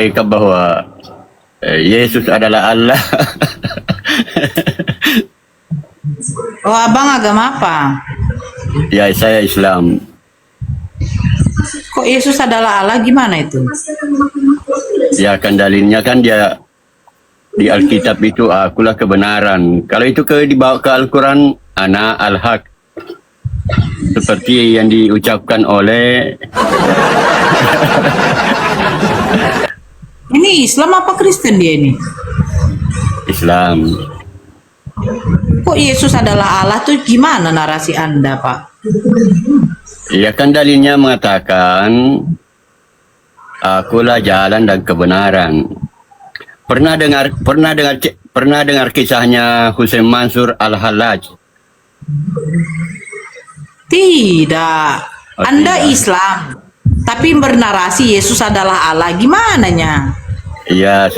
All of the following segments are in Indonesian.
mereka bahwa Yesus adalah Allah. Oh, abang agama apa? Ya, saya Islam. Kok Yesus adalah Allah, gimana itu? Ya, kan dalilnya kan dia di Alkitab itu akulah kebenaran. Kalau itu dibawa ke Al-Quran, ana al-haq. Seperti yang diucapkan oleh Ini Islam apa Kristen dia ini? Islam. Kok Yesus adalah Allah tuh gimana narasi Anda, Pak? Ya, kan dalilnya mengatakan akulah jalan dan kebenaran. Pernah dengar kisahnya Husain Mansur Al-Hallaj? Tidak. Oh, Anda tidak. Islam, tapi bernarasi Yesus adalah Allah. Gimana nya? Ya,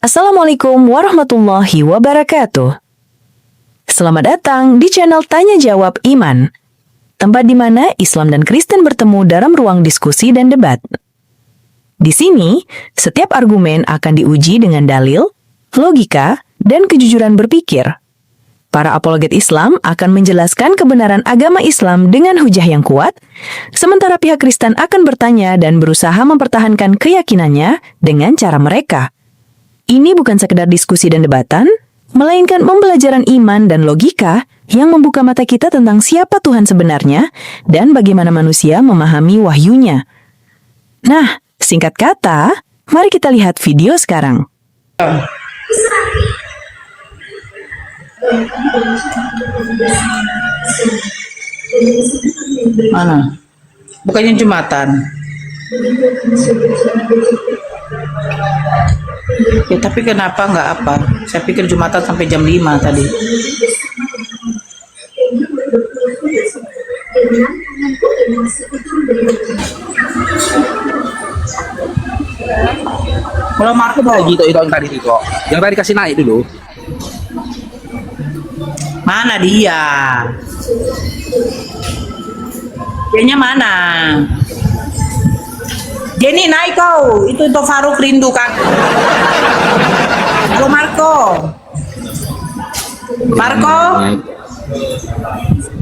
Assalamualaikum warahmatullahi wabarakatuh. Selamat datang di channel Tanya Jawab Iman, tempat di mana Islam dan Kristen bertemu dalam ruang diskusi dan debat. Di sini, setiap argumen akan diuji dengan dalil, logika, dan kejujuran berpikir. Para apologet Islam akan menjelaskan kebenaran agama Islam dengan hujah yang kuat, sementara pihak Kristen akan bertanya dan berusaha mempertahankan keyakinannya dengan cara mereka. Ini bukan sekedar diskusi dan debatan, melainkan pembelajaran iman dan logika yang membuka mata kita tentang siapa Tuhan sebenarnya dan bagaimana manusia memahami wahyunya. Nah, singkat kata, mari kita lihat video sekarang. Mana? Bukannya Jumatan. Ya, tapi kenapa nggak apa? Saya pikir Jumatan sampai jam 5 tadi. Kalau Marco Lagi itu yang tadi itu kok. Yang tadi kasih naik dulu. mana dia? Dianya mana? Jenny naik kau, itu Faruk rindu kak. Halo Marco. Marco,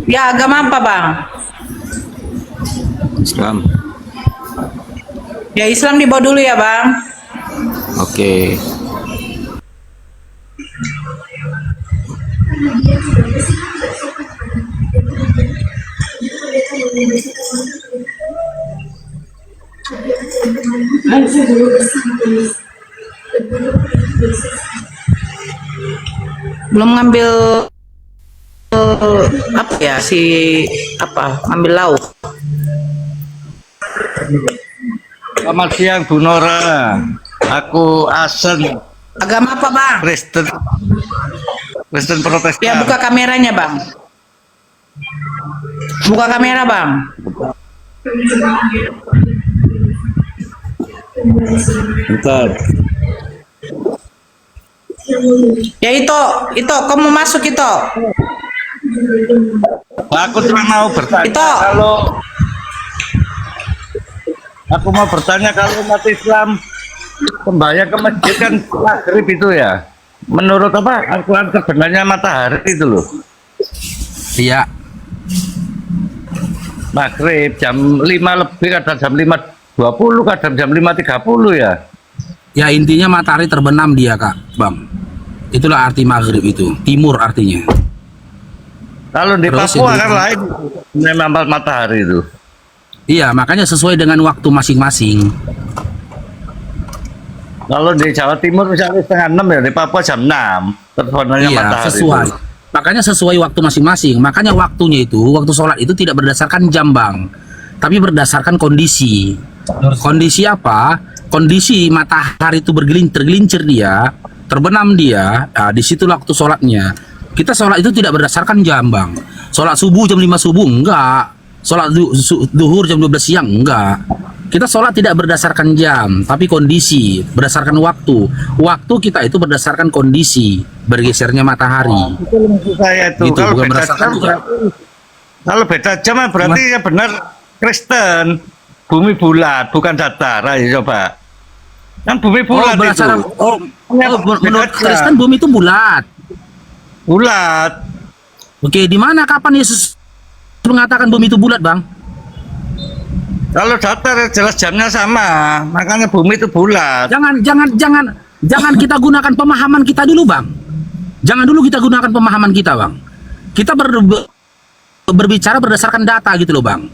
ya agama apa bang? Islam. Ya Islam dibawa dulu ya bang. Oke. Belum ngambil apa ya ngambil lauk. Selamat siang Bu Nora. Aku Asen, Agama apa bang? Kristen Protestan. Ya buka kameranya bang. Buka kamera bang. Bentar. Ya itu kamu masuk itu. Aku cuma mau bertanya Itu. Aku mau bertanya kalau umat Islam sembahyang ke masjid kan maghrib itu ya. Menurut apa Al-Quran sebenarnya matahari itu loh. Iya. Maghrib jam 5 lebih, kadang jam 5.20, kadang jam 5.30 ya. Ya intinya matahari terbenam dia kak, bang. Itulah arti maghrib itu, timur artinya. Kalau di Terus Papua itu- kan lain, memang matahari itu. Iya, makanya sesuai dengan waktu masing-masing. Kalau di Jawa Timur misalnya setengah 6 ya, di Papua jam 6. Terbenarnya Iya, matahari sesuai. itu. Makanya sesuai waktu masing-masing. Makanya waktunya itu, waktu sholat itu tidak berdasarkan jam, Bang, tapi berdasarkan kondisi. Kondisi apa? Kondisi matahari itu tergelincir dia, terbenam dia. Nah, di situ waktu sholatnya. Kita sholat itu tidak berdasarkan jam, Bang. Sholat subuh jam 5 subuh enggak. Sholat duhur jam 12 siang enggak. Kita sholat tidak berdasarkan jam, tapi kondisi, berdasarkan waktu. Waktu kita itu berdasarkan kondisi bergesernya matahari. Itu maksud saya itu. Gitu, Kalau bukan beda berdasarkan jam jam. berarti, kalau beda jam kan berarti ya benar Kristen. Bumi bulat, bukan datar. Ayo coba. Kan bumi bulat berdasarkan, itu. menurut Beda Kristen bumi itu bulat. bulat. Oke, di mana kapan Yesus mengatakan bumi itu bulat, Bang? Kalau datar jelas jamnya sama, makanya bumi itu bulat. Jangan kita gunakan pemahaman kita dulu, Bang. Jangan dulu kita gunakan pemahaman kita, Bang. Kita berbicara berdasarkan data gitu loh, Bang.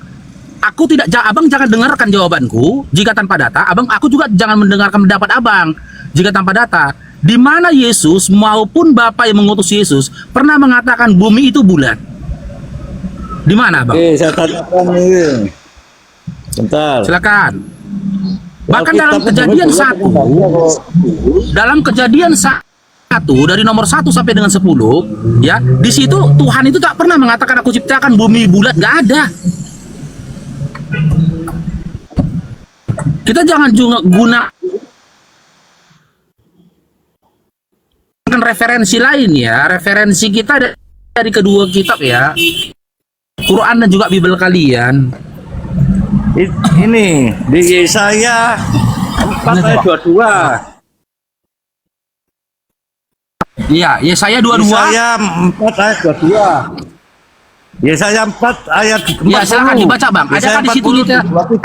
Abang jangan dengarkan jawabanku jika tanpa data. Aku juga jangan mendengarkan pendapat Abang jika tanpa data. Di mana Yesus maupun Bapa yang mengutus Yesus pernah mengatakan bumi itu bulat? Di mana, Bang? Oke, saya tanyakan ini. Bentar. Silakan. Bahkan dalam Alkitab kejadian bumi bulat 1, apa enggak? dalam kejadian 1 dari nomor 1 sampai dengan 10, ya, di situ Tuhan itu tak pernah mengatakan aku ciptakan bumi bulat, nggak ada. Kita jangan juga gunakan referensi lain ya. Referensi kita dari kedua kitab ya, Quran dan juga Bible kalian. Ini di Yesaya 4 ayat 22. Iya, Yesaya 22. Yesaya 4 ayat 22. Yesaya 4 ayat 40. Ya, silakan dibaca, Bang. Yesaya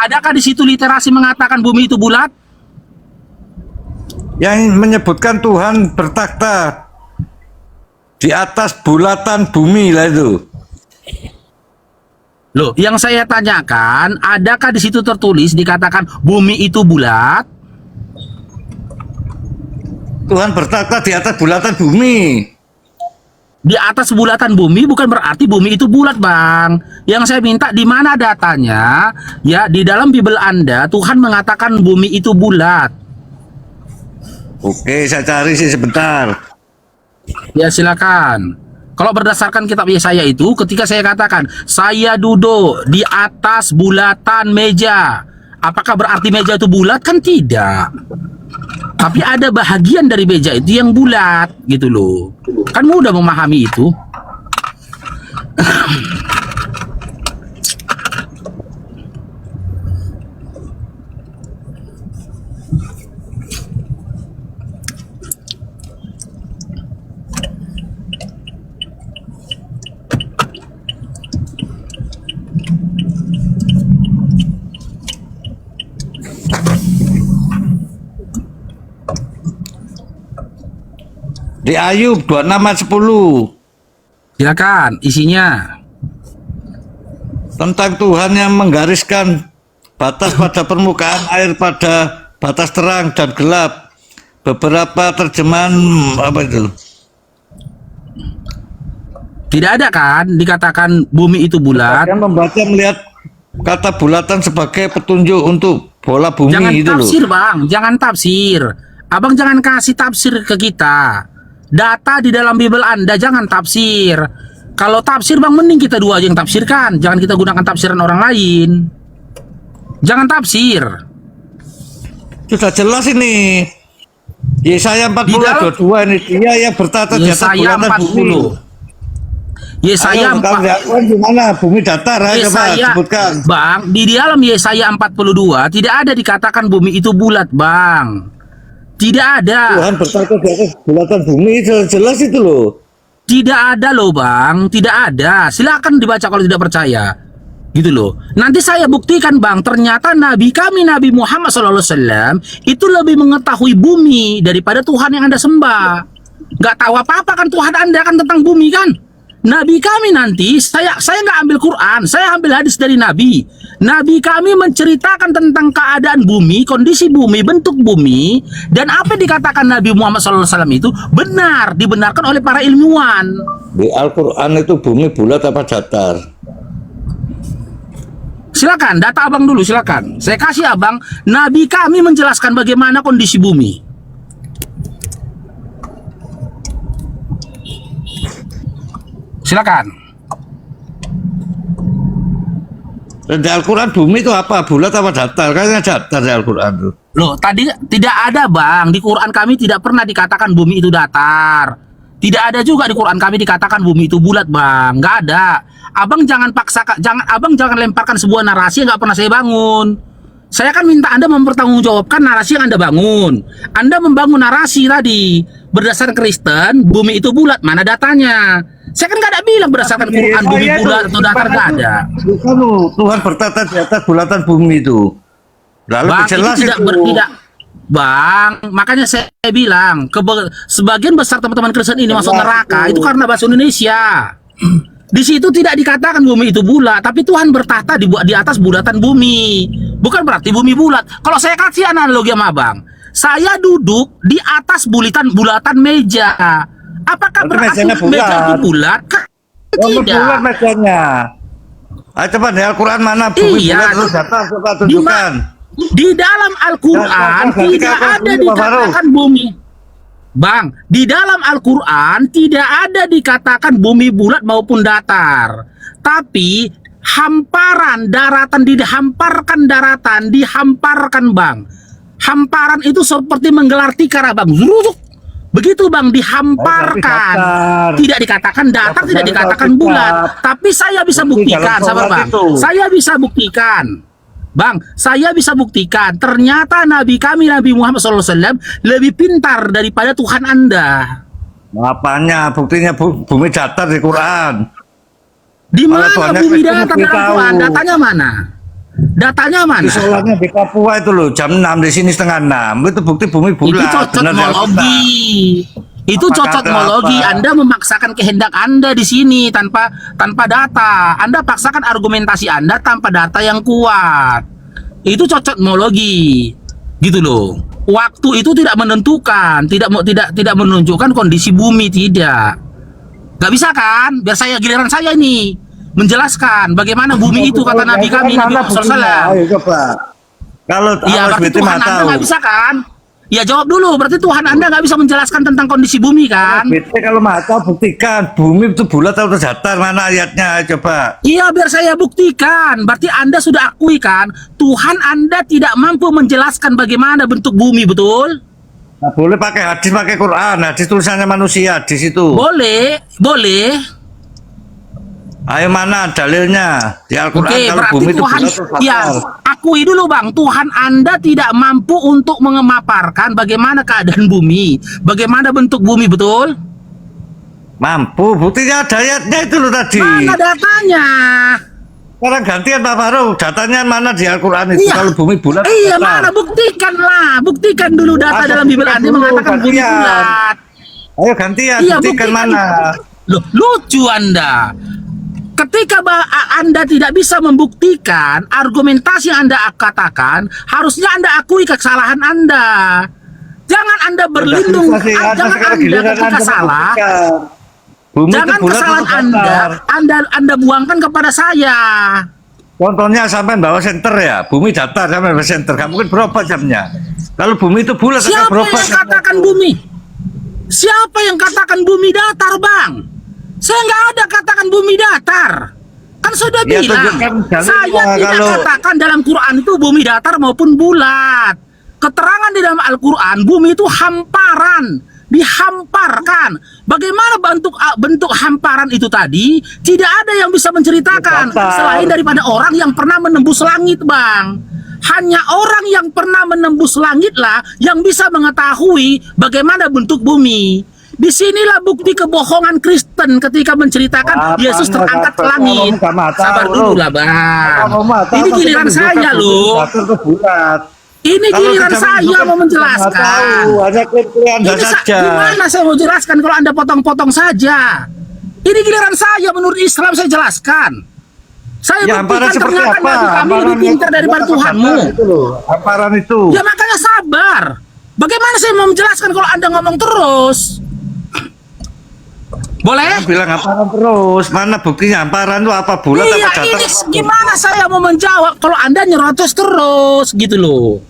Adakah di situ literasi mengatakan bumi itu bulat? yang menyebutkan Tuhan bertakhta di atas bulatan bumi lah itu. Loh, yang saya tanyakan, adakah di situ tertulis dikatakan bumi itu bulat? Tuhan bertakhta di atas bulatan bumi. Di atas bulatan bumi bukan berarti bumi itu bulat, Bang. Yang saya minta di mana datanya? Ya, di dalam Bible Anda Tuhan mengatakan bumi itu bulat. Oke, saya cari sih sebentar. Ya, silakan. Kalau berdasarkan kitab Yesaya itu, ketika saya katakan saya duduk di atas bulatan meja, apakah berarti meja itu bulat? Kan tidak. Tapi ada bahagian dari meja itu yang bulat, gitu loh. Kan mudah memahami itu. Di Ayub 26 ayat 10 Silakan, isinya. tentang Tuhan yang menggariskan batas pada permukaan air pada batas terang dan gelap. Beberapa terjemahan apa itu? Tidak ada kan dikatakan bumi itu bulat. Yang membaca melihat kata bulatan sebagai petunjuk untuk bola bumi Jangan itu loh. tafsir, Bang. Jangan tafsir. Abang jangan kasih tafsir ke kita. Data di dalam Bible Anda jangan tafsir. Kalau tafsir, Bang, mending kita dua aja yang tafsirkan. Jangan kita gunakan tafsiran orang lain. Jangan tafsir. Sudah jelas ini. Yesaya 40 Di dalam- 22 ini dia yang bertata di atas Yesaya bulatan bumi. 40. Yesaya Ayo, 4. gimana? Bumi datar, ayo coba Yesaya, sebutkan. Bang, di dalam Yesaya 42 tidak ada dikatakan bumi itu bulat, Bang. Tidak ada. Tuhan bertata di atas bulatan bumi, jelas itu loh. Tidak ada loh, Bang. Tidak ada. Silakan dibaca kalau tidak percaya. Gitu loh. Nanti saya buktikan, Bang. Ternyata Nabi kami, Nabi Muhammad SAW itu lebih mengetahui bumi daripada Tuhan yang Anda sembah. nggak tahu apa-apa kan Tuhan Anda kan tentang bumi kan. Nabi kami nanti, saya nggak ambil Quran, saya ambil hadis dari Nabi. Nabi kami menceritakan tentang keadaan bumi, kondisi bumi, bentuk bumi, dan apa yang dikatakan Nabi Muhammad SAW itu benar, dibenarkan oleh para ilmuwan. Di Al-Quran itu bumi bulat apa datar? Silakan, data abang dulu silakan. Saya kasih abang, Nabi kami menjelaskan bagaimana kondisi bumi. Silakan. Di Al-Quran bumi itu apa? Bulat apa datar? Kayaknya datar di Al-Quran itu. Loh, tadi tidak ada bang, di Quran kami tidak pernah dikatakan bumi itu datar. Tidak ada juga di Quran kami dikatakan bumi itu bulat bang, nggak ada. Abang jangan jangan lemparkan sebuah narasi yang nggak pernah saya bangun. Saya kan minta Anda mempertanggungjawabkan narasi yang Anda bangun. Anda membangun narasi tadi berdasarkan Kristen, bumi itu bulat, mana datanya? Saya kan nggak ada bilang berdasarkan Quran bumi bulat atau datar, nggak ada. Bukan, Tuhan bertata di atas bulatan bumi itu. Lalu Bang, jelas itu tidak Bang, makanya saya bilang sebagian besar teman-teman Kristen ini masuk neraka itu karena bahasa Indonesia. Di situ tidak dikatakan bumi itu bulat, tapi Tuhan bertahta di atas bulatan bumi. Bukan berarti bumi bulat. Kalau saya kasih analogi sama Abang, saya duduk di atas bulatan meja. Apakah berarti meja itu bulat? Tidak. Tidak. Mejanya. Ayo coba di Al-Quran mana bumi bulat terus datar, coba tunjukkan. Di dalam Al-Quran tidak ada dikatakan bumi. Bang, di dalam Al-Quran tidak ada dikatakan bumi bulat maupun datar. Tapi hamparan daratan dihamparkan bang. Hamparan itu seperti menggelar tikar bang. Zuruk. Begitu bang, dihamparkan. Tidak dikatakan datar, tidak dikatakan bulat. Tapi saya bisa buktikan, sabar bang. Saya bisa buktikan. Bang, saya bisa buktikan ternyata Nabi kami, Nabi Muhammad SAW lebih pintar daripada Tuhan Anda. Apanya? Buktinya bumi datar di Quran. Di mana bumi datar dalam Quran? Datanya mana? Datanya mana? Soalnya di Papua itu loh, jam 6, di sini setengah 6. Itu bukti bumi bulat. Itu cocokmologi. Itu cocokmologi. Anda memaksakan kehendak Anda di sini tanpa data. Anda paksakan argumentasi Anda tanpa data yang kuat. Itu cocokmologi. Gitu loh. Waktu itu tidak menentukan, tidak menunjukkan kondisi bumi, tidak. Gak bisa kan? Biar giliran saya ini menjelaskan bagaimana bumi itu kata Nabi kami Nabi Muhammad SAW. Ayo coba. Kalau ya berarti Tuhan Anda nggak bisa kan? Ya jawab dulu, berarti Tuhan Anda nggak bisa menjelaskan tentang kondisi bumi kan? Kalau mau buktikan bumi itu bulat atau datar, mana ayatnya? Coba. Iya, biar saya buktikan. Berarti Anda sudah akui kan, Tuhan Anda tidak mampu menjelaskan bagaimana bentuk bumi, betul? Nah, boleh pakai hadis, pakai Quran, hadis tulisannya manusia di situ. Boleh. Ayo mana dalilnya di Al-Quran? Oke, kalau berarti bumi itu Tuhan, bulat atau datar? ya akui dulu bang, Tuhan Anda tidak mampu untuk memaparkan bagaimana keadaan bumi, bagaimana bentuk bumi, betul? Mampu, buktinya ada ayatnya itu loh tadi. Mana datanya? Sekarang gantian Pak Farouk, datanya mana di Al-Quran itu? Iya. Kalau bumi bulat. Iya, datar. mana buktikan dulu data dalam Bible Anda mengatakan bumi bulat. Ayo gantian, Iya, buktikan mana? Loh, lucu Anda. Ketika Anda tidak bisa membuktikan argumentasi yang Anda katakan, harusnya Anda akui kesalahan Anda. Jangan Anda berlindung, jangan Anda ketika salah, jangan kesalahan Anda buangkan kepada saya. Contohnya sampai bawa senter ya, bumi datar sampai bawa senter, nggak mungkin berubah jamnya. Kalau bumi itu bulat, Siapa berubah yang katakan bumi? Siapa yang katakan bumi datar, Bang? Saya nggak ada katakan bumi datar. Kan sudah Ya, bilang, tunjukkan saya tidak kalau- katakan dalam Quran itu bumi datar maupun bulat. Keterangan di dalam Al-Quran, bumi itu hamparan, dihamparkan. Bagaimana bentuk hamparan itu tadi? Tidak ada yang bisa menceritakan Datar. selain daripada orang yang pernah menembus langit, Bang. Hanya orang yang pernah menembus langitlah yang bisa mengetahui bagaimana bentuk bumi. Disinilah bukti kebohongan Kristen ketika menceritakan Yesus terangkat ke langit. Sabar dulu lah bang. Ini giliran saya loh. Ini Kalau giliran kita saya menunjukkan, mau nggak menjelaskan. tahu, hanya klaim-klaim Anda Ini saja. gimana saya mau jelaskan kalau Anda potong-potong saja? Ini giliran saya, menurut Islam saya jelaskan. Saya Ya, hamparan buktikan seperti ternyata apa? Nabi kami lebih Hamparan pintar itu daripada apa Tuhanmu. hamparan itu loh, hamparan itu. Ya makanya sabar. Bagaimana saya mau menjelaskan kalau Anda ngomong terus? Boleh? Bilang hamparan terus, mana buktinya hamparan itu apa, bulat Iya, apa datar? ini gimana saya mau menjawab kalau Anda nyerocos terus gitu loh.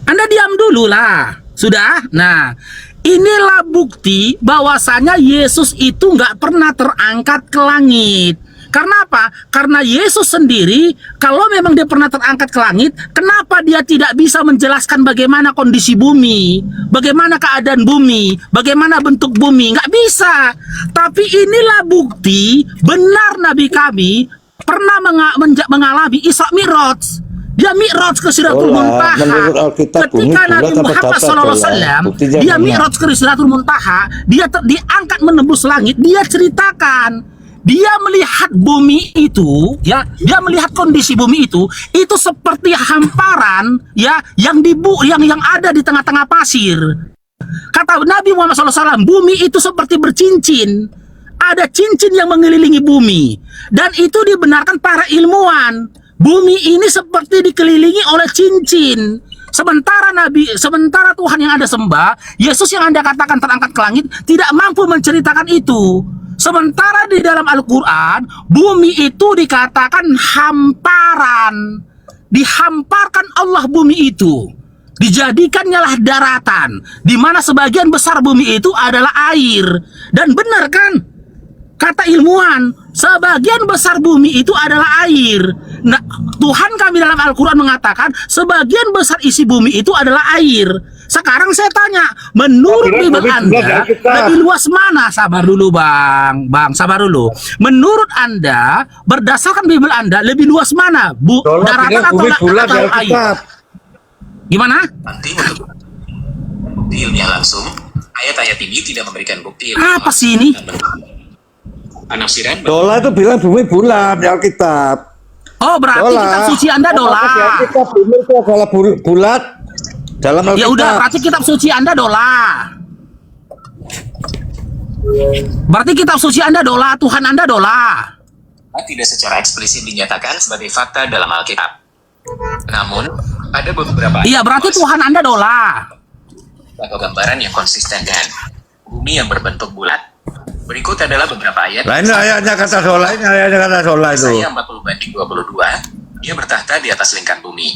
Anda diam dulu lah. Sudah? Nah, inilah bukti bahwasanya Yesus itu nggak pernah terangkat ke langit. Karena apa? Karena Yesus sendiri, kalau memang dia pernah terangkat ke langit, kenapa dia tidak bisa menjelaskan bagaimana kondisi bumi, bagaimana keadaan bumi, bagaimana bentuk bumi? Nggak bisa. Tapi inilah bukti benar Nabi kami pernah mengalami Isra Mi'raj. Dia Mi'raj ke Sidratul Muntaha. Menurut Alkitab, bumi Ketika bulat Nabi apa Muhammad datar, SAW, buktinya dia mana? Mi'raj ke Sidratul Muntaha, dia diangkat menembus langit, dia ceritakan. Dia melihat bumi itu, ya, dia melihat kondisi bumi itu seperti hamparan, ya, yang ada di tengah-tengah pasir. Kata Nabi Muhammad SAW, bumi itu seperti bercincin. Ada cincin yang mengelilingi bumi, dan itu dibenarkan para ilmuwan. Bumi ini seperti dikelilingi oleh cincin. Sementara Tuhan yang Anda sembah, Yesus yang Anda katakan terangkat ke langit, tidak mampu menceritakan itu. Sementara di dalam Al-Quran, bumi itu dikatakan hamparan. Dihamparkan Allah bumi itu. Dijadikannya lah daratan. Di mana sebagian besar bumi itu adalah air. Dan benar kan? Kata ilmuwan, sebagian besar bumi itu adalah air. Nah, Tuhan kami dalam Al-Quran mengatakan, sebagian besar isi bumi itu adalah air. Sekarang saya tanya, menurut Bible Anda, lebih luas mana? Sabar dulu Bang, sabar dulu. Menurut Anda, berdasarkan Bible Anda, lebih luas mana? Daratan atau air? Gimana? Nanti untuk bukti ilmiah langsung, ayat-ayat ini tidak memberikan bukti Apa sih ini? Penafsiran Dola itu bilang bumi bulat di Alkitab. Oh, berarti Dola. kitab suci Anda dola. Di Alkitab bumi itu adalah bulat dalam Alkitab. Ya udah, berarti kitab suci Anda dola. Berarti kitab suci Anda dola, Tuhan Anda dola. tidak secara eksplisit dinyatakan sebagai fakta dalam Alkitab. Namun, ada beberapa Iya, berarti Tuhan Anda dola. atau gambaran yang konsisten dengan bumi yang berbentuk bulat. Berikut adalah beberapa ayat. Nah ini ayatnya kata Dola, ini ayatnya kata Dola itu. Saya 40:22, dia bertahta di atas lingkar bumi.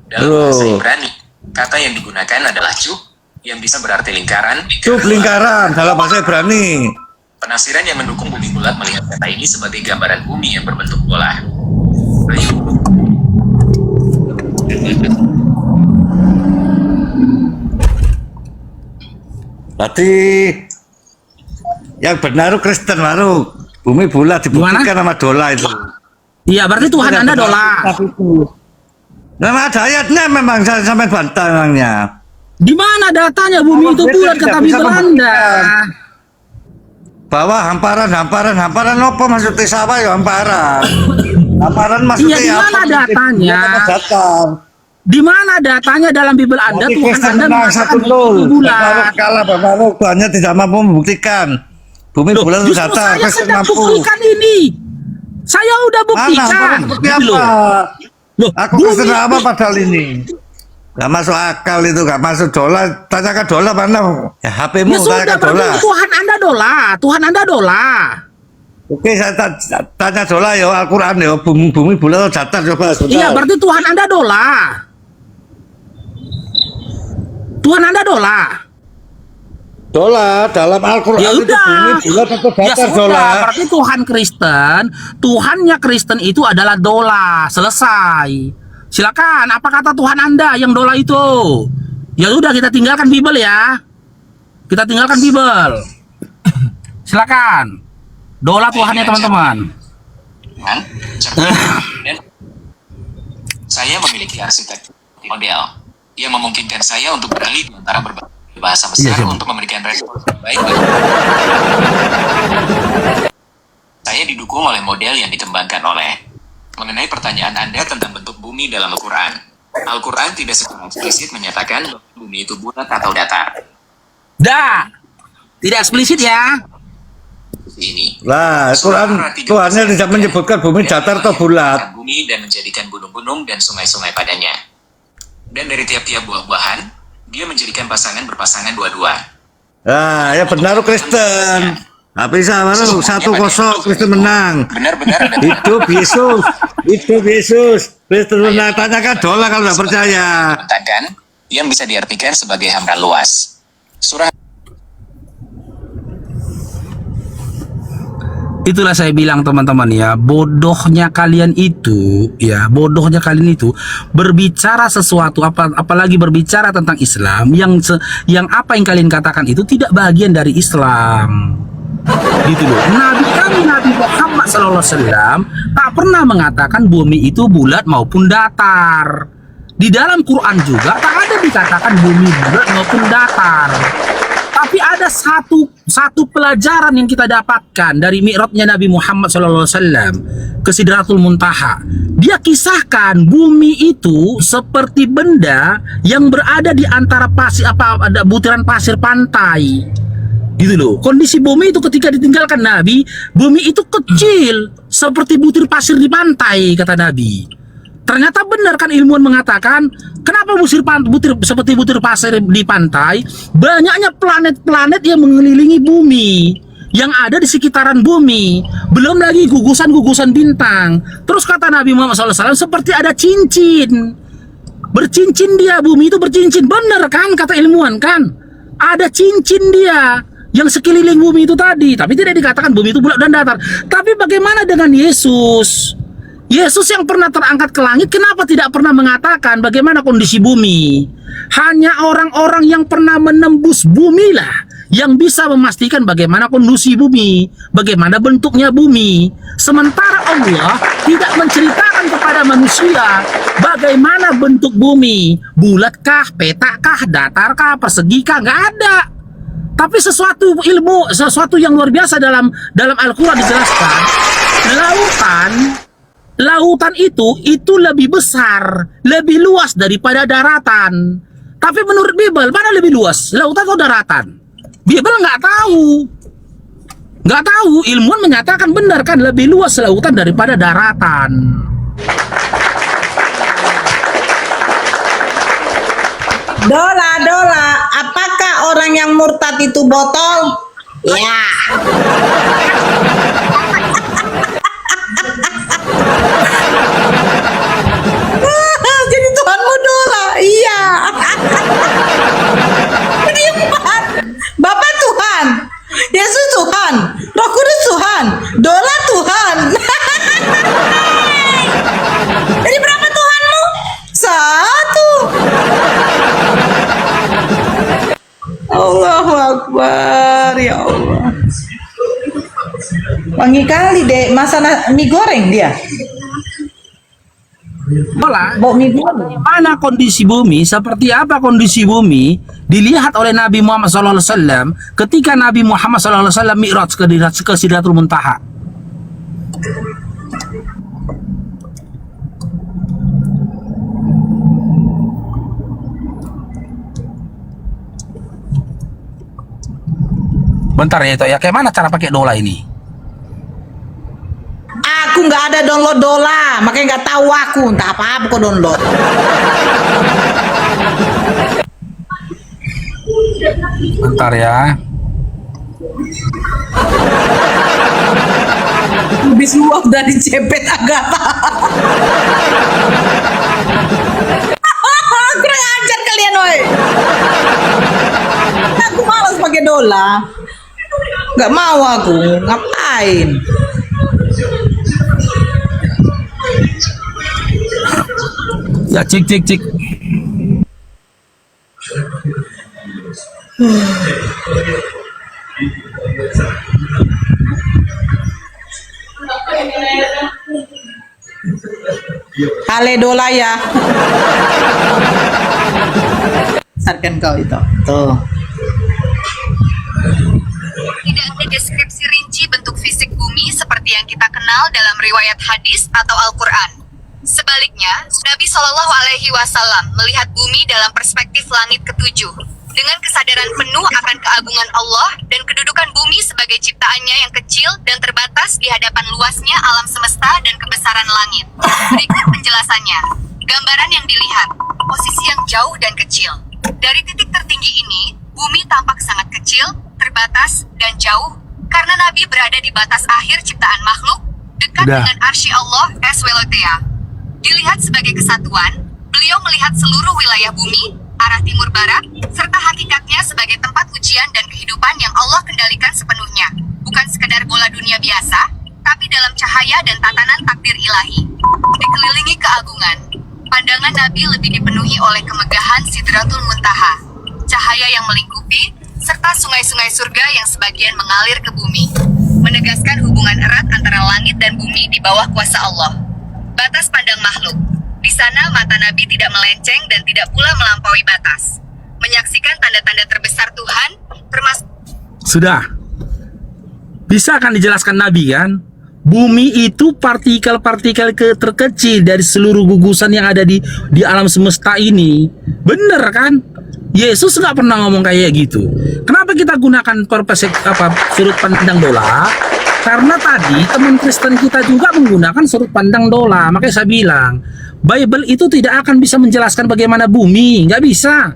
Dalam bahasa Ibrani, kata yang digunakan adalah cub, yang bisa berarti lingkaran. Cub lingkaran dalam bahasa Ibrani. Penafsiran yang mendukung bumi bulat melihat kata ini sebagai gambaran bumi yang berbentuk bola. Ayo. Berarti yang benar itu Kristen baru bumi bulat dibuktikan sama Dola itu. Iya, berarti Tuhan Anda dola. Nama ada ayatnya memang saya sampai bantah memangnya. Di mana datanya bumi itu bulat kata Bible Anda? Bahwa hamparan apa maksudnya siapa ya hamparan? Hamparan maksudnya Iya, di mana apa? datanya? Datar. Di mana datanya dalam Bible Anda Berarti Tuhan Kristen Anda menang mengatakan 1-0. bumi itu bulat? Bapak kalah, Bapak Tuhannya tidak mampu membuktikan. Bumi Loh, bulat itu justru datar, saya Kristen sedang mampu. buktikan ini. Saya udah Mana? buktikan. Bukti Gitu loh. apa? Loh, Aku Kristen apa padahal ini? Gak masuk akal itu, gak masuk Dola. Tanyakan Dola mana? Ya HP-mu, Ya sudah, tanyakan Dola. berarti Tuhan Anda dola. Tuhan Anda dola. Oke, saya tanya Dola ya, Al-Quran ya, bumi bulat itu datar coba. Iya, berarti Tuhan Anda dola. Tuhan Anda dola. Dola dalam Al-Quran Ya itu udah. bumi bulat atau Ya datar sudah, Dola. berarti Tuhan Kristen, Tuhannya Kristen itu adalah dola. Selesai. Silakan, apa kata Tuhan Anda yang dola itu? Ya udah, kita tinggalkan Bible ya. Kita tinggalkan Bible. Silakan. Dola Tuhannya teman-teman. Tuhan, dan saya memiliki arsitek model yang memungkinkan saya untuk beralih di antara berbagai bahasa besar untuk memberikan respons terbaik. Saya didukung oleh model yang dikembangkan oleh mengenai pertanyaan Anda tentang bentuk bumi dalam Al-Quran. Al-Quran tidak secara eksplisit menyatakan bahwa bumi itu bulat atau datar. Tidak eksplisit ya. Ini. Lah, Tuhannya tidak menyebutkan bumi datar atau bulat. Bumi dan menjadikan gunung-gunung dan sungai-sungai padanya. Dan dari tiap-tiap buah-buahan, dia menjadikan pasangan berpasangan dua-dua. Nah, ya benar Kristen. Tapi sama lu 1-0 Kristen menang. Benar-benar ada Hidup Yesus. Hidup Yesus. Kristen menang. Tanyakan Dola kalau nggak percaya. bentakan yang bisa diartikan sebagai hamparan luas. Surah Itulah saya bilang teman-teman ya, bodohnya kalian itu berbicara sesuatu apalagi berbicara tentang Islam yang apa yang kalian katakan itu tidak bagian dari Islam. Gitu loh. Nabi Muhammad SAW tak pernah mengatakan bumi itu bulat maupun datar. Di dalam Quran juga tak ada dikatakan bumi bulat maupun datar. Tapi ada satu pelajaran yang kita dapatkan dari mi'rajnya Nabi Muhammad SAW ke Sidratul Muntaha. Dia kisahkan bumi itu seperti benda yang berada di antara ada butiran pasir pantai. Gitu loh. Kondisi bumi itu ketika ditinggalkan Nabi, bumi itu kecil seperti butir pasir di pantai, kata Nabi. Ternyata benar kan ilmuwan mengatakan, kenapa seperti butir pasir di pantai, banyaknya planet-planet yang mengelilingi bumi, yang ada di sekitaran bumi, belum lagi gugusan-gugusan bintang. Terus kata Nabi Muhammad SAW, seperti ada cincin, bercincin dia, bumi itu bercincin. Benar kan kata ilmuwan kan, ada cincin dia yang sekeliling bumi itu tadi. Tapi tidak dikatakan bumi itu bulat dan datar. Tapi bagaimana dengan Yesus? Yesus yang pernah terangkat ke langit, kenapa tidak pernah mengatakan bagaimana kondisi bumi? Hanya orang-orang yang pernah menembus bumi lah yang bisa memastikan bagaimana kondisi bumi, bagaimana bentuknya bumi. Sementara Allah tidak menceritakan kepada manusia bagaimana bentuk bumi, bulatkah, petakkah, datarkah, persigikah, nggak ada. Tapi sesuatu yang luar biasa dalam Al-Quran dijelaskan, lautan itu lebih besar, lebih luas daripada daratan. Tapi menurut Bible, mana lebih luas, lautan atau daratan? Bible nggak tahu. Ilmuwan menyatakan benar kan, lebih luas lautan daripada daratan. Dola, apakah orang yang murtad itu botol? Ya. Jadi Tuhanmu Dola, iya. Beriman, Bapak Tuhan, Yesus Tuhan, Roh Kudus Tuhan, Dola Tuhan. Jadi berapa Tuhanmu? Satu. Allahu Akbar, ya Allah. Wangi kali dek, masak mie goreng dia. Bau mie goreng. Mana kondisi bumi, seperti apa kondisi bumi dilihat oleh Nabi Muhammad SAW ketika Nabi Muhammad SAW mi'raj ke Sidratul Muntaha. Bentar ya itu ya, kayak mana cara pakai Dola ini? Aku nggak ada download Dola, makanya nggak tahu aku entah apa kok download. Bentar ya. Lebih suap dari cepet agama. Kurang ajar kalian, oi. Aku malas pakai Dola. Nggak mau aku, ngapain? Ya cek. Hale Dola ya. Sarkan kau itu. Tuh. Tidak ada deskripsi rinci bentuk fisik bumi seperti yang kita kenal dalam riwayat hadis atau Al-Quran. Sebaliknya, Nabi Shallallahu Alaihi Wasallam melihat bumi dalam perspektif langit ketujuh, dengan kesadaran penuh akan keagungan Allah dan kedudukan bumi sebagai ciptaannya yang kecil dan terbatas di hadapan luasnya alam semesta dan kebesaran langit. Berikut penjelasannya. Gambaran yang dilihat, posisi yang jauh dan kecil. Dari titik tertinggi ini, bumi tampak sangat kecil, terbatas, dan jauh, karena Nabi berada di batas akhir ciptaan makhluk, dekat dengan arsy Allah SWT. Dilihat sebagai kesatuan, beliau melihat seluruh wilayah bumi, arah timur barat, serta hakikatnya sebagai tempat ujian dan kehidupan yang Allah kendalikan sepenuhnya, bukan sekedar bola dunia biasa, tapi dalam cahaya dan tatanan takdir ilahi. Dikelilingi keagungan, pandangan Nabi lebih dipenuhi oleh kemegahan Sidratul Muntaha, cahaya yang melingkupi, serta sungai-sungai surga yang sebagian mengalir ke bumi, menegaskan hubungan erat antara langit dan bumi di bawah kuasa Allah. Batas pandang makhluk. Di sana mata Nabi tidak melenceng dan tidak pula melampaui batas. Menyaksikan tanda-tanda terbesar Tuhan, termasuk... Sudah. Bisa kan dijelaskan Nabi kan? Bumi itu partikel-partikel terkecil dari seluruh gugusan yang ada di alam semesta ini. Bener kan? Yesus nggak pernah ngomong kayak gitu. Kenapa kita gunakan sudut pandang dola? Karena tadi teman Kristen kita juga menggunakan sudut pandang dola. Makanya saya bilang, Bible itu tidak akan bisa menjelaskan bagaimana bumi. Nggak bisa.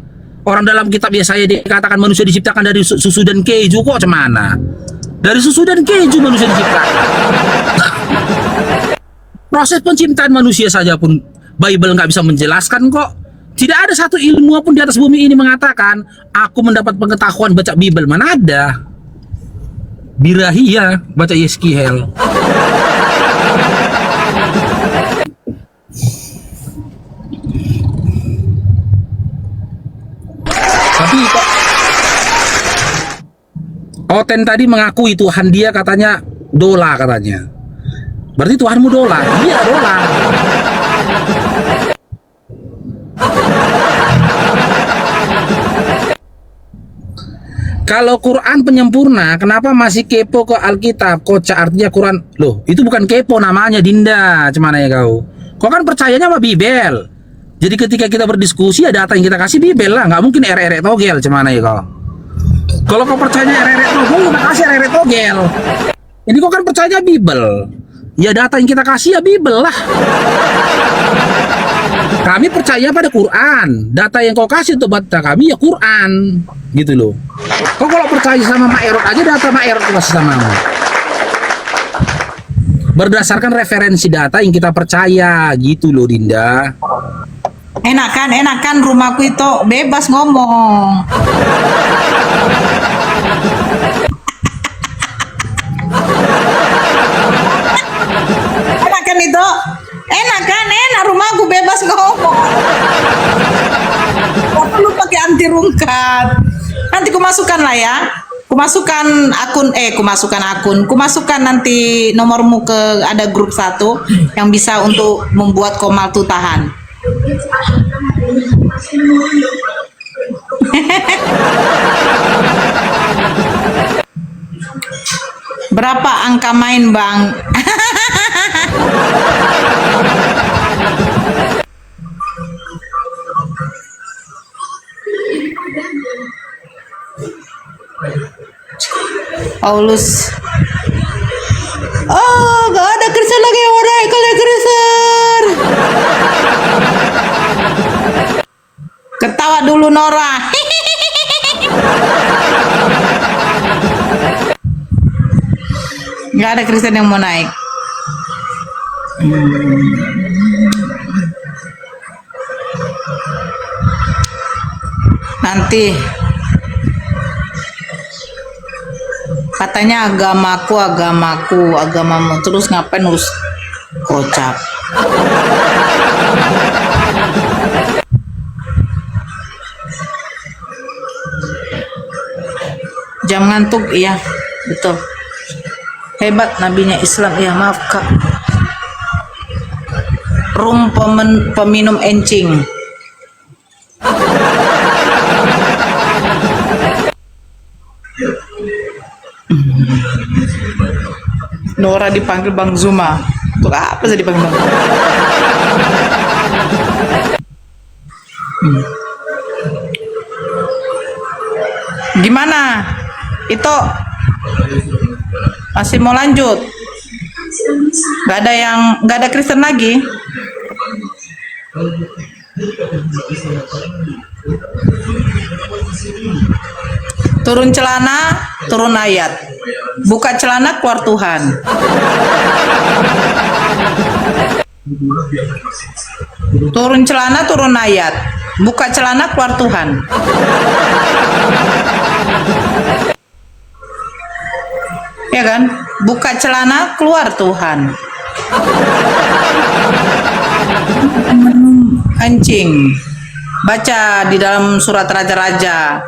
Orang dalam kitab Yesaya dikatakan manusia diciptakan dari susu dan keju. Kok cemana? Dari susu dan keju manusia diciptakan. Proses penciptaan manusia saja pun Bible nggak bisa menjelaskan kok. Tidak ada satu ilmuwan pun di atas bumi ini mengatakan, aku mendapat pengetahuan baca Bible. Mana ada? Birahia baca Yeskiel. Tapi kok Oten tadi mengakui Tuhan dia katanya dola katanya. Berarti Tuhanmu dola? Iya dola. Kalau Quran penyempurna, kenapa masih kepo ke Alkitab? Kocak artinya Quran. Loh, itu bukan kepo namanya, Dinda. Cemana ya kau? Kau kan percayanya sama Bibel. Jadi ketika kita berdiskusi, ada data yang kita kasih Bibel lah. Nggak mungkin erek-erek togel. Cemana ya kau? Kalau kau percayanya erek-erek togel, kita kasih erek-erek togel. Jadi kau kan percayanya Bibel. Ya data yang kita kasih ya Bibel lah. Kami percaya pada Quran. Data yang kau kasih untuk data kami ya Quran. Gitu loh. Kau kalau percaya sama Maerot aja, data Maerot kasih sama kamu. Berdasarkan referensi data yang kita percaya. Gitu loh Dinda. Enak kan rumahku itu bebas ngomong. Enak kan itu? Enak rumahku bebas ngomong. Gak perlu pakai anti rungkat. Nanti kumasukkan lah ya. Kumasukkan nanti nomormu ke ada grup 1 yang bisa untuk membuat komal tutahan. Berapa angka main, Bang? Paulus. Oh, gak ada Kristen lagi yang udah kalau Kristen. Ketawa dulu Nora. Gak ada Kristen yang mau naik. Nanti katanya agamamu, terus ngapain urus kocak. Jam ngantuk, iya betul. Hebat nabinya Islam, ya maaf kak. Rum peminum encing. Nora dipanggil Bang Zuma. Untuk apa sih dipanggil Bang? Gimana? Itu masih mau lanjut? Gak ada Kristen lagi? Turun celana, turun ayat. Buka celana, keluar Tuhan. Turun celana, turun ayat. Buka celana, keluar Tuhan. Ya kan? Buka celana, keluar Tuhan. Kencing. Baca di dalam surat Raja-Raja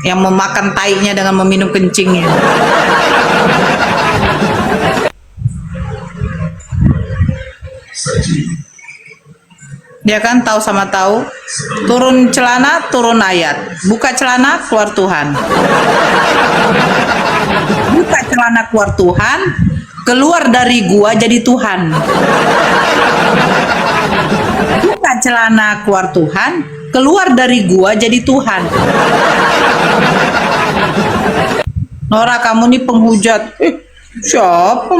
yang memakan taiknya dengan meminum kencingnya. Dia kan tahu sama tahu. Turun celana, turun ayat. Buka celana, keluar Tuhan. Buka celana, keluar Tuhan. Keluar dari gua jadi Tuhan. Buka celana, keluar Tuhan. Keluar dari gua jadi Tuhan. Nora, kamu nih penghujat. Siapa?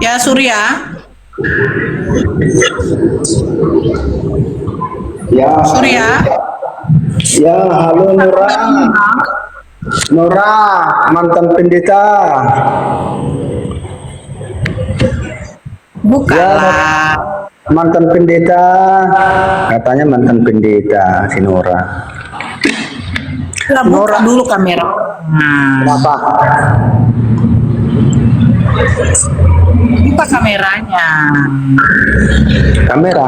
Ya, Surya. Ya, Surya. ya, halo Nora. Nora, mantan pendeta. Bukanlah. Mantan pendeta. Katanya mantan pendeta si Nora. Buka Nora. dulu kamera. Kenapa? Buka kameranya. Kamera.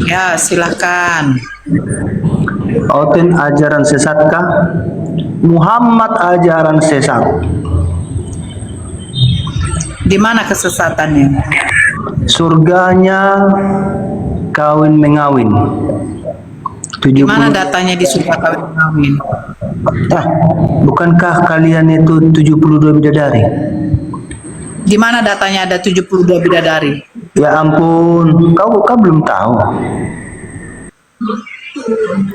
Ya, silahkan. Oten ajaran sesatkah? Muhammad ajaran sesat. Di mana kesesatannya? Surganya kawin mengawin. Di mana 70. datanya di surga kawin kawin? Bukankah kalian itu 72 bidadari? Di mana datanya ada 72 bidadari? Ya ampun, kau belum tahu.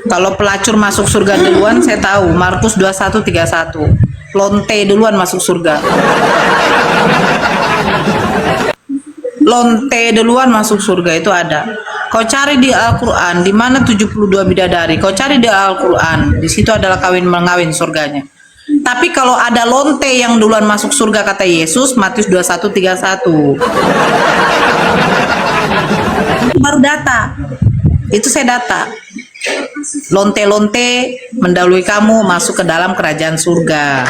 Kalau pelacur masuk surga duluan saya tahu, Markus 21:31. Lonte duluan masuk surga. Lonte duluan masuk surga itu ada. Kau cari di Al-Qur'an di mana 72 bidadari. Kau cari di Al-Qur'an, di situ adalah kawin mengawin surganya. Tapi kalau ada lonte yang duluan masuk surga kata Yesus, Matius 21:31. Itu baru data. Itu saya data. Lonte-lonte mendahului kamu masuk ke dalam kerajaan surga.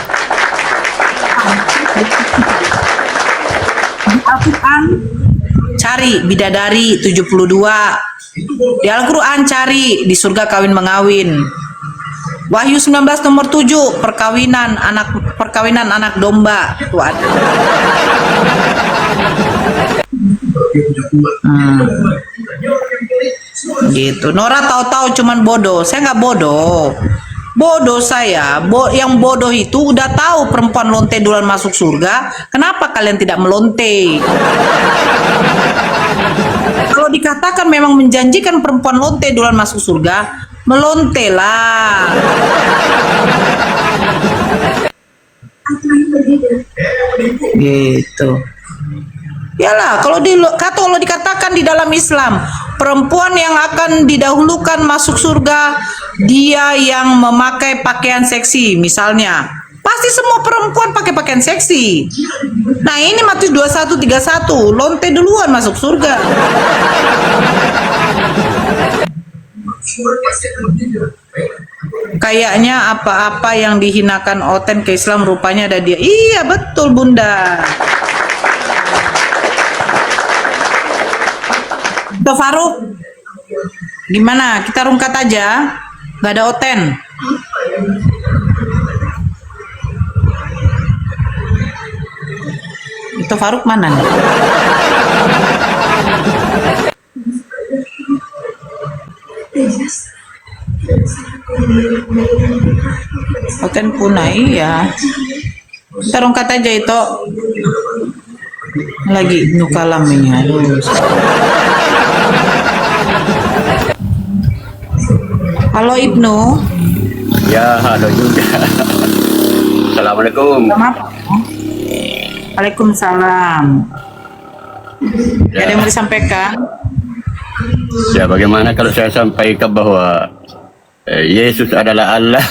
Di Al-Quran cari bidadari 72. Di Al-Quran cari di surga kawin mengawin. Wahyu 19 nomor 7 perkawinan anak domba itu ada. Gitu. Nora tahu-tahu cuman bodoh. Saya nggak bodoh. Bodoh saya. Yang bodoh itu udah tahu perempuan lonte duluan masuk surga. Kenapa kalian tidak melonte? Kalau dikatakan memang menjanjikan perempuan lonte duluan masuk surga, melonte lah. Gitu. Yalah, kalau dikatakan di dalam Islam, perempuan yang akan didahulukan masuk surga, dia yang memakai pakaian seksi, misalnya Pasti semua perempuan pakai pakaian seksi. Nah ini Matius 21:31, lonte duluan masuk surga. Kayaknya apa-apa yang dihinakan Oten ke Islam rupanya ada dia. Iya betul Bunda. Tuh Faruk, gimana? Kita rungkat aja, nggak ada Oten. Itu Faruk mana nih? Oten punah iya. Kita rungkat aja itu. Lagi Ibnu Kalam ini. Aduh. Halo Ibnu. Ya, halo juga. Assalamualaikum. Waalaikumsalam. Ada yang mau disampaikan? Ya, bagaimana kalau saya sampaikan bahwa Yesus adalah Allah?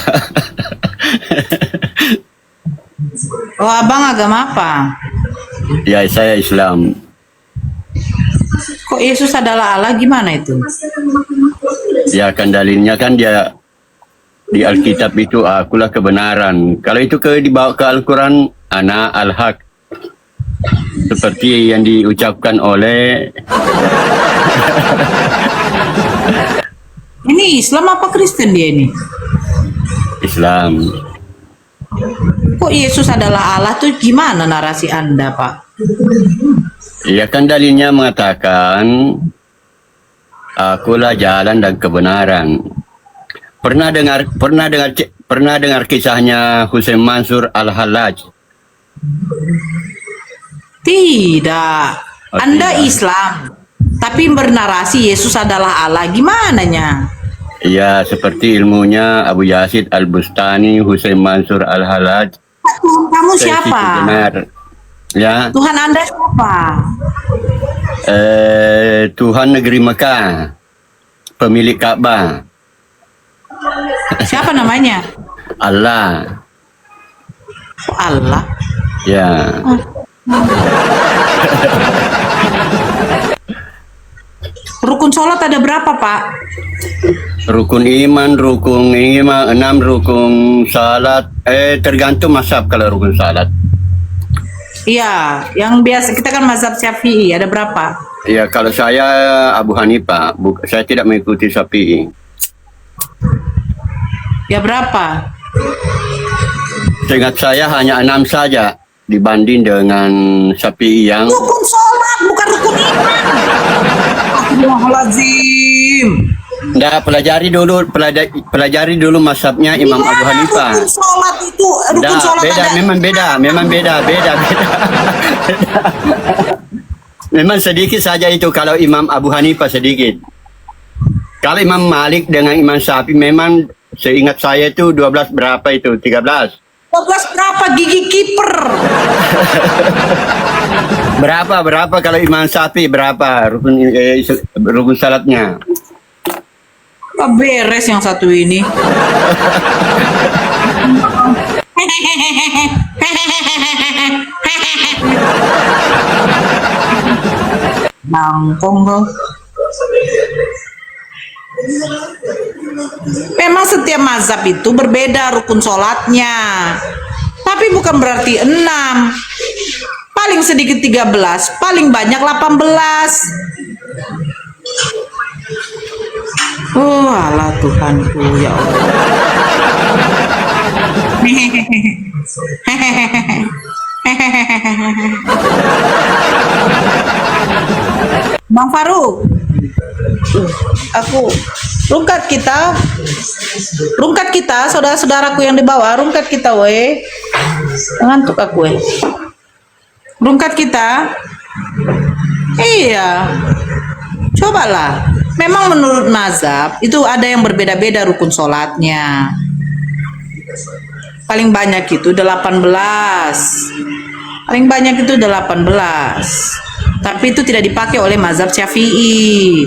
Oh, abang agama apa? Ya, saya Islam. Kok Yesus adalah Allah? Gimana itu? Ya, kan dalilnya kan dia di Alkitab itu akulah kebenaran. Kalau itu dibawa ke Al-Quran, ana al-haq. Seperti yang diucapkan oleh Ini Islam apa Kristen dia ini? Islam. Kok Yesus adalah Allah tuh gimana narasi Anda, Pak? Ya kan dalilnya mengatakan akulah jalan dan kebenaran. Pernah dengar kisahnya Husain Mansur Al-Hallaj? Tidak. Oh, Anda tidak. Islam, tapi bernarasi Yesus adalah Allah. Gimananya? Ya, seperti ilmunya Abu Yazid Al-Bustani, Husain Mansur Al-Hallaj. Tuhan kamu siapa? Benar. Ya, Tuhan Anda siapa? Tuhan negeri Mekah, pemilik Ka'bah. Siapa namanya? Allah. Oh, Allah. Ya. Rukun sholat ada berapa, Pak? Rukun iman, 6 rukun salat. Tergantung mazhab kalau rukun salat. Iya, yang biasa kita kan mazhab Syafi'i, ada berapa? Ya, kalau saya Abu Hanifah, saya tidak mengikuti Syafi'i. Ya berapa? Seingat saya hanya 6 saja dibanding dengan Syafi'i yang Rukun sholat, bukan rukun iman. Astagfirullahaladzim. pelajari dulu mazhabnya Imam Abu Gimana Hanifah. Rukun sholat itu, rukun Dah, sholat beda, ada. memang beda. Memang sedikit saja itu kalau Imam Abu Hanifah sedikit. Kalau Imam Malik dengan Imam Syafi'i memang seingat saya itu 12 berapa itu? 13. 12 berapa gigi kiper? Berapa kalau Imam Syafi'i berapa rukun salatnya? Apa beres yang satu ini? Nangkong kau. Memang setiap mazhab itu berbeda rukun sholatnya, tapi bukan berarti 6. Paling sedikit 13, paling banyak 18. Oh alah Tuhanku ya Allah. Bang Faruk, aku rungkat kita saudara-saudaraku yang di bawah, rungkat kita we. Ngantuk aku we. Rungkat kita. Iya. Cobalah. Memang menurut mazhab itu ada yang berbeda-beda rukun sholatnya. Paling banyak itu 18. Paling banyak itu 18. Tapi itu tidak dipakai oleh mazhab Syafi'i.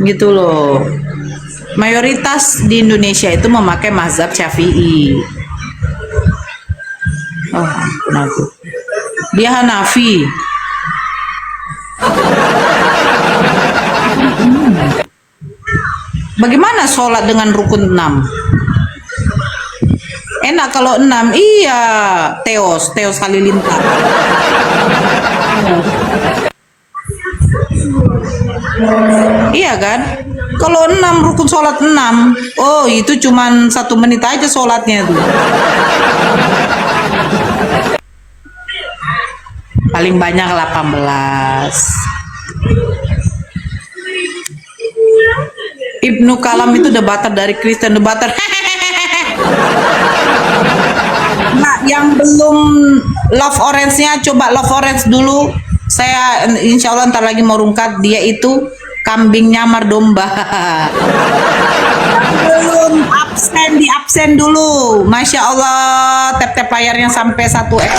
Gitu loh. mayoritas di Indonesia itu memakai mazhab Syafi'i. Oh, ampun aku. Dia Hanafi. Bagaimana sholat dengan rukun 6? Enak kalau 6, iya. Teos Halilintar. Iya kan? Kalau 6 rukun sholat 6, oh itu cuman 1 menit aja sholatnya tuh. Paling banyak 18. Ibnu Kalam itu debater dari Kristen, debater. Nah, yang belum Love Orange-nya, coba Love Orange dulu. Saya insya Allah ntar lagi mau rungkat, dia itu kambing nyamar domba. Belum absen, di absen dulu. Masya Allah, tap-tap layarnya sampai 1x.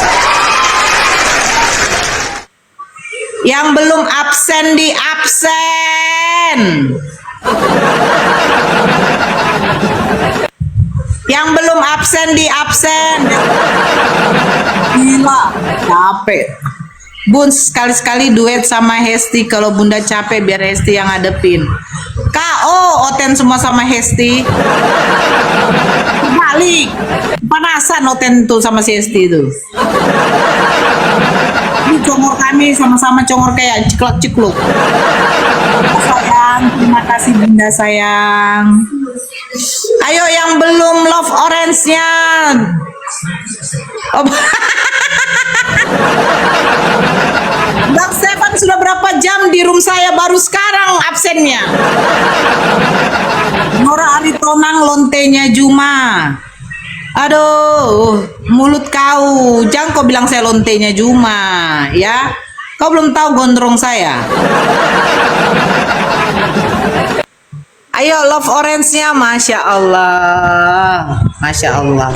Yang belum absen di absen. Yang belum absen di absen. Gila, capek. Bun, sekali-sekali duet sama Hesti. Kalau Bunda capek biar Hesti yang ngadepin. KO Oten semua sama Hesti. Balik. Panasan Oten tuh sama si Hesti tuh. Ini congor kami sama-sama congor kayak cikluk-cikluk. Sayang, terima kasih Bunda sayang. Ayo yang belum Love Orange-nya. Oh. Bang Stefan sudah berapa jam di room saya, baru sekarang absennya. Nora Aritonang lontenya Juma. Aduh, mulut kau. Jangan kau bilang saya lontenya Juma, ya. Kau belum tahu gondrong saya. Ayo Love Orange-nya, Masya Allah. Masya Allah.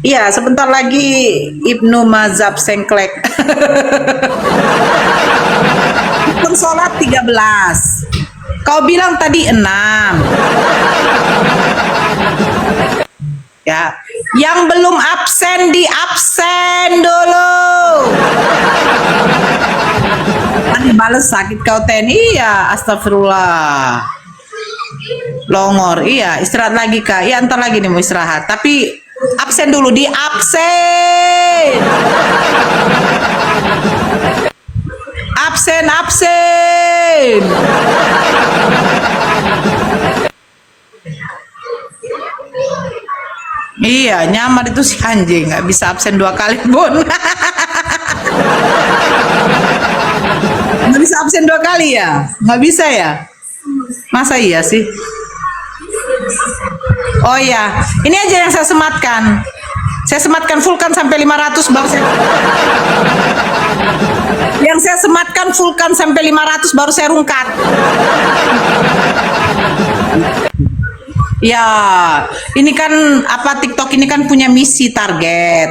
Iya, sebentar lagi Ibnu Mazhab Sengklek. Hukum sholat 13. Kau bilang tadi 6. Ya, yang belum absen di absen dulu. Tadi balas sakit kau ten. Iya, astagfirullah. Longor, iya, istirahat lagi Kak. Iya, ntar lagi nih mau istirahat. Tapi absen dulu, di absen. Absen. Iya, nyamar itu si anjing, nggak bisa absen 2 kali Bun. Nggak bisa absen 2 kali ya? Nggak bisa ya? Masa iya sih? Oh iya, ini aja yang saya sematkan. Saya sematkan fullkan sampai 500 baru saya. Yang saya sematkan fullkan sampai 500 baru saya rungkat. Ya, ini kan apa, TikTok ini kan punya misi target.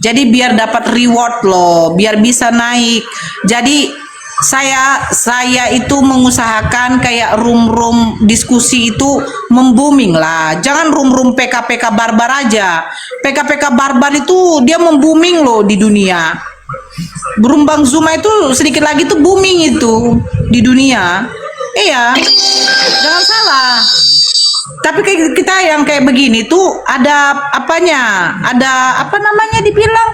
Jadi biar dapat reward loh, biar bisa naik. Jadi saya itu mengusahakan kayak room diskusi itu membooming lah. Jangan room PKPK barbar aja. PKPK barbar itu dia membooming loh di dunia. Room Bang Zuma itu sedikit lagi tuh booming itu di dunia. Iya, jangan salah. Tapi kayak kita yang kayak begini tuh ada apanya? Ada apa namanya dibilang?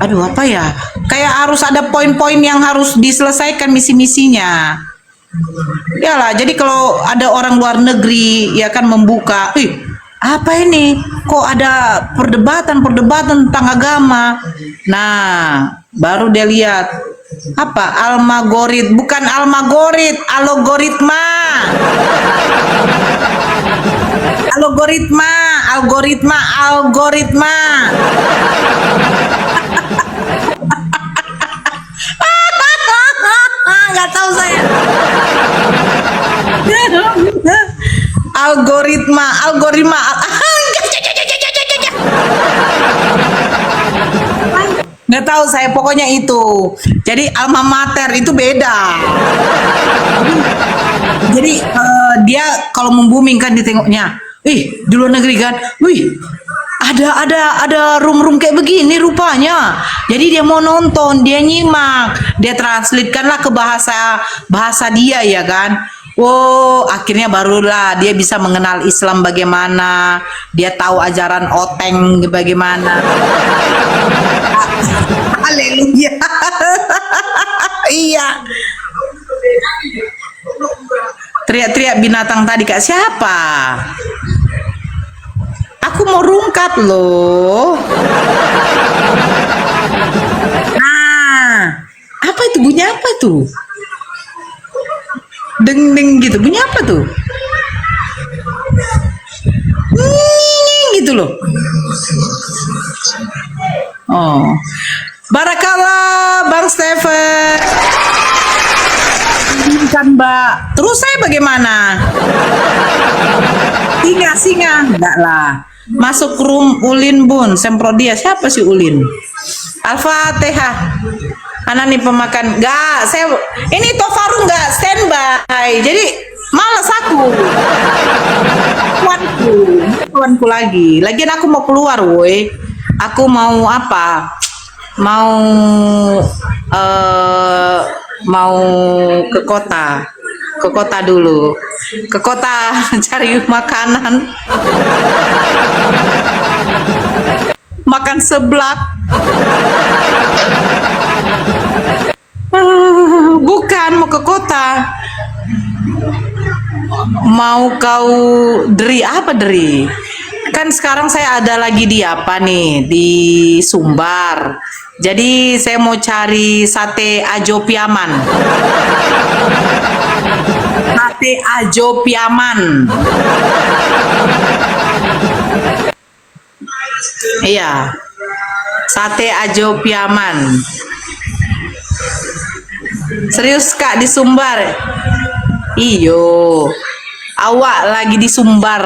Aduh, apa ya? Kayak harus ada poin-poin yang harus diselesaikan misi-misinya. Yalah, jadi kalau ada orang luar negeri ya kan membuka, apa ini? Kok ada perdebatan tentang agama? Nah, baru dia lihat apa? Almagorit, bukan almagorit, algoritma. Algoritma. Nggak tahu saya. Algoritma. Nggak tahu saya, pokoknya itu. Jadi alma mater itu beda. Jadi dia kalau membuming kan ditengoknya, di luar negeri kan, ada room kayak begini rupanya. Jadi dia mau nonton, dia nyimak, dia translatekanlah ke bahasa dia ya kan. Oh, akhirnya barulah dia bisa mengenal Islam bagaimana, dia tahu ajaran Oteng bagaimana. Haleluya. Iya. Teriak-teriak binatang tadi, Kak, siapa? Aku mau rungkat loh. Nah, apa itu, bunyi apa tuh? Deng-deng gitu, bunyi apa tuh? Gitu loh. Oh, barakallah Bang Stephen. Kan Mbak, terus saya bagaimana? Singa, enggak lah. Masuk room Ulin Bun, Semprodia. Siapa sih Ulin? Al-Fatihah. Anak nih pemakan. Enggak, saya ini Tofaru enggak standby. Jadi malas aku. Kawanku lagi. Lagian aku mau keluar, woi. Aku mau apa? Mau ke kota dulu, ke kota cari makanan, makan seblak. Bukan mau ke kota, mau kau apa Dri? Kan sekarang saya ada lagi di apa nih, di Sumbar. Jadi saya mau cari sate Ajo Piaman. Sate Ajo Piaman. Iya. Sate Ajo Piaman. Serius Kak, di Sumbar? Iyo. Awak lagi di Sumbar.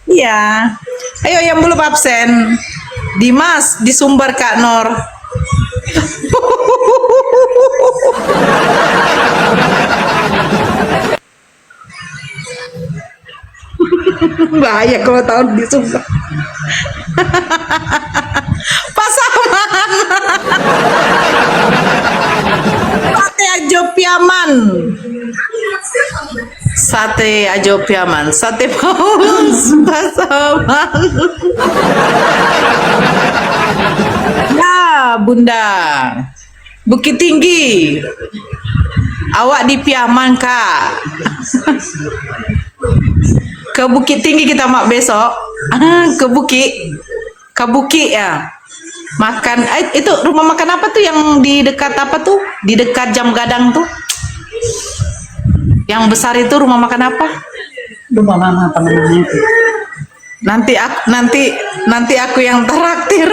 Iya. Ayo yang belum absen. Dimas di Sumbar Kak Nor. Bahaya kalau tahu di Sumbar. Pasaman. Sate Ajo Piaman. Sate Ajo Piaman, sate Paus, Pasaman. Ya, Bunda. Bukit Tinggi. Awak di Piaman, Kak. Ke Bukit Tinggi kita mak besok. Ke Bukit ya. Makan itu rumah makan apa tuh yang di dekat apa tuh? Di dekat Jam Gadang tuh. Yang besar itu rumah makan apa? Rumah mama apa namanya itu? Nanti aku yang traktir.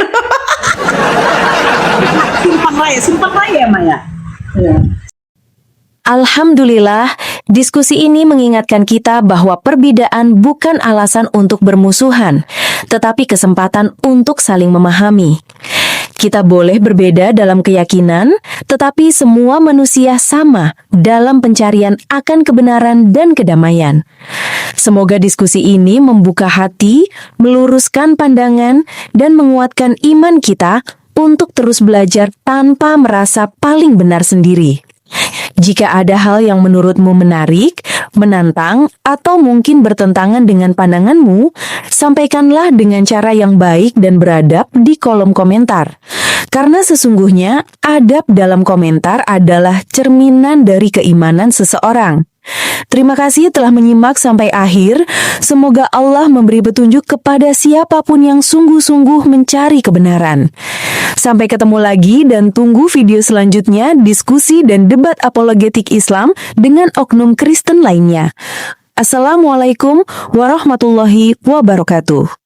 Simpan raya Maya. Ya. Alhamdulillah, diskusi ini mengingatkan kita bahwa perbedaan bukan alasan untuk bermusuhan, tetapi kesempatan untuk saling memahami. Kita boleh berbeda dalam keyakinan, tetapi semua manusia sama dalam pencarian akan kebenaran dan kedamaian. Semoga diskusi ini membuka hati, meluruskan pandangan, dan menguatkan iman kita untuk terus belajar tanpa merasa paling benar sendiri. Jika ada hal yang menurutmu menarik, menantang, atau mungkin bertentangan dengan pandanganmu, sampaikanlah dengan cara yang baik dan beradab di kolom komentar. Karena sesungguhnya, adab dalam komentar adalah cerminan dari keimanan seseorang. Terima kasih telah menyimak sampai akhir. Semoga Allah memberi petunjuk kepada siapapun yang sungguh-sungguh mencari kebenaran. Sampai ketemu lagi dan tunggu video selanjutnya diskusi dan debat apologetik Islam dengan oknum Kristen lainnya. Assalamualaikum warahmatullahi wabarakatuh.